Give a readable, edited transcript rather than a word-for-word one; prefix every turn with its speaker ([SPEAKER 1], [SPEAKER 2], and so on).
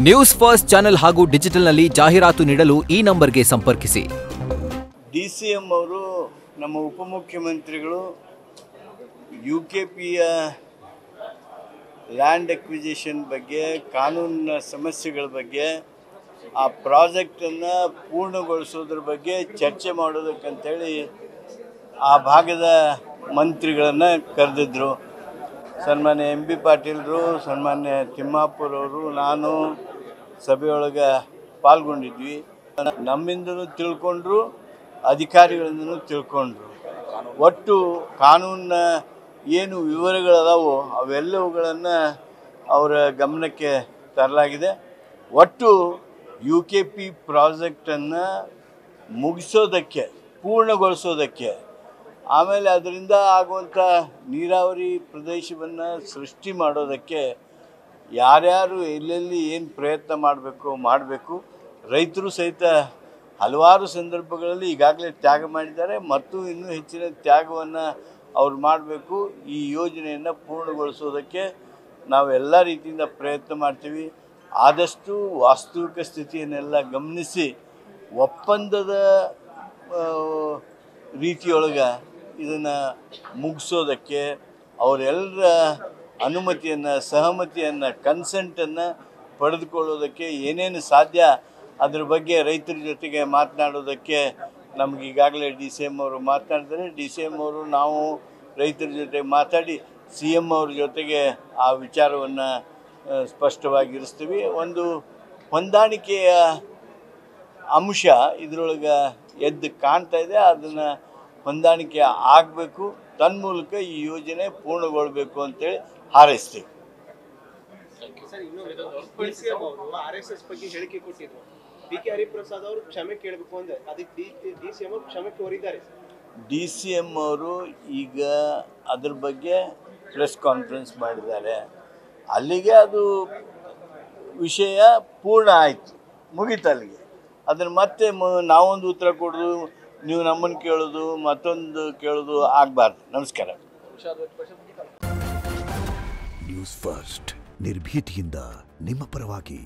[SPEAKER 1] News first channel ಹಾಗೂ ಡಿಜಿಟಲ್ನಲ್ಲಿ ಜಾಹೀರಾತು ನೀಡಲು ಈ ನಂಬರ್ಗೆ ಸಂಪರ್ಕಿಸಿ.
[SPEAKER 2] DCM ಅವರು ನಮ್ಮ ಉಪಮುಖ್ಯಮಂತ್ರಿಗಳು UKPಯ ಲ್ಯಾಂಡ್ ಅಕ್ವಿಸಿಷನ್ ಬಗ್ಗೆ ಕಾನೂನಿನ ಸಮಸ್ಯೆಗಳ ಬಗ್ಗೆ ಆ ಪ್ರಾಜೆಕ್ಟನ್ನು ಪೂರ್ಣಗೊಳಿಸೋದ್ರ ಬಗ್ಗೆ ಚರ್ಚೆ ಮಾಡೋದಕ್ಕಂತೇಳಿ ಆ ಭಾಗದ ಮಂತ್ರಿಗಳನ್ನು ಕರೆದಿದ್ದರು. ಸನ್ಮಾನ್ಯ MB ಪಾಟೀಲ್ರು, ಸನ್ಮಾನ್ಯ ತಿಮ್ಮಾಪುರವರು, ನಾನು ಸಭೆಯೊಳಗೆ ಪಾಲ್ಗೊಂಡಿದ್ವಿ. ನಮ್ಮಿಂದಲೂ ತಿಳ್ಕೊಂಡ್ರು, ಅಧಿಕಾರಿಗಳಿಂದಲೂ ತಿಳ್ಕೊಂಡ್ರು. ಒಟ್ಟು ಕಾನೂನಿನ ಏನು ವಿವರಗಳದಾವೋ ಅವೆಲ್ಲವುಗಳನ್ನು ಅವರ ಗಮನಕ್ಕೆ ತರಲಾಗಿದೆ. ಒಟ್ಟು UKP ಪ್ರಾಜೆಕ್ಟನ್ನು ಮುಗಿಸೋದಕ್ಕೆ, ಪೂರ್ಣಗೊಳಿಸೋದಕ್ಕೆ, ಆಮೇಲೆ ಅದರಿಂದ ಆಗುವಂಥ ನೀರಾವರಿ ಪ್ರದೇಶವನ್ನು ಸೃಷ್ಟಿ ಮಾಡೋದಕ್ಕೆ ಯಾರ್ಯಾರು ಎಲ್ಲೆಲ್ಲಿ ಏನು ಪ್ರಯತ್ನ ಮಾಡಬೇಕು. ರೈತರು ಸಹಿತ ಹಲವಾರು ಸಂದರ್ಭಗಳಲ್ಲಿ ಈಗಾಗಲೇ ತ್ಯಾಗ ಮಾಡಿದ್ದಾರೆ ಮತ್ತು ಇನ್ನೂ ಹೆಚ್ಚಿನ ತ್ಯಾಗವನ್ನು ಅವ್ರು ಮಾಡಬೇಕು. ಈ ಯೋಜನೆಯನ್ನು ಪೂರ್ಣಗೊಳಿಸೋದಕ್ಕೆ ನಾವೆಲ್ಲ ರೀತಿಯಿಂದ ಪ್ರಯತ್ನ ಮಾಡ್ತೀವಿ. ಆದಷ್ಟು ವಾಸ್ತವಿಕ ಸ್ಥಿತಿಯನ್ನೆಲ್ಲ ಗಮನಿಸಿ ಒಪ್ಪಂದದ ರೀತಿಯೊಳಗೆ ಇದನ್ನು ಮುಗಿಸೋದಕ್ಕೆ ಅವರೆಲ್ಲರ ಅನುಮತಿಯನ್ನು, ಸಹಮತಿಯನ್ನು, ಕನ್ಸೆಂಟನ್ನು ಪಡೆದುಕೊಳ್ಳೋದಕ್ಕೆ ಏನೇನು ಸಾಧ್ಯ ಅದ್ರ ಬಗ್ಗೆ ರೈತರ ಜೊತೆಗೆ ಮಾತನಾಡೋದಕ್ಕೆ ನಮ್ಗೆ ಈಗಾಗಲೇ DCM ಅವರು ಮಾತನಾಡಿದ್ದಾರೆ. DCM ಅವರು ನಾವು ರೈತರ ಜೊತೆ ಮಾತಾಡಿ CM ಅವ್ರ ಜೊತೆಗೆ ಆ ವಿಚಾರವನ್ನು ಸ್ಪಷ್ಟವಾಗಿರಿಸ್ತೀವಿ. ಒಂದು ಹೊಂದಾಣಿಕೆಯ ಅಂಶ ಇದರೊಳಗೆ ಎದ್ದು ಕಾಣ್ತಾ ಇದೆ. ಅದನ್ನು ಹೊಂದಾಣಿಕೆ ಆಗಬೇಕು, ತನ್ಮೂಲಕ ಈ ಯೋಜನೆ ಪೂರ್ಣಗೊಳ್ಳಬೇಕು ಅಂತೇಳಿ ಹಾರೈಸ್ತೀವಿ.
[SPEAKER 3] RSS ಬಗ್ಗೆ ಹೇಳಿಕೆ ಕೊಟ್ಟಿದ್ರು. DK ಹರಿಪ್ರಸಾದ್ ಅವರು ಕ್ಷಮೆ ಕೇಳಬೇಕು ಅಂದ್ರೆ ಅದಕ್ಕೆ DCM ಅವರು ಕ್ಷಮೆ ಕೋರಿದ್ದಾರೆ.
[SPEAKER 2] DCM ಅವರು ಈಗ ಅದ್ರ ಬಗ್ಗೆ ಪ್ರೆಸ್ ಕಾನ್ಫರೆನ್ಸ್ ಮಾಡಿದ್ದಾರೆ. ಅಲ್ಲಿಗೆ ಅದು ವಿಷಯ ಪೂರ್ಣ ಆಯಿತು, ಮುಗೀತು ಅಲ್ಲಿಗೆ. ಅದನ್ನು ಮತ್ತೆ ನಾವೊಂದು ಉತ್ತರ ಕೊಡೋದು, ನೀವು ನಮ್ಮನ್ನು ಕೇಳೋದು, ಮತ್ತೊಂದು ಕೇಳೋದು ಆಗಬಾರ್ದು. ನಮಸ್ಕಾರ.
[SPEAKER 4] ನ್ಯೂಸ್ ಫಸ್ಟ್ ನಿರ್ಭೀತಿಯಿಂದ ನಿಮ್ಮ ಪರವಾಗಿ.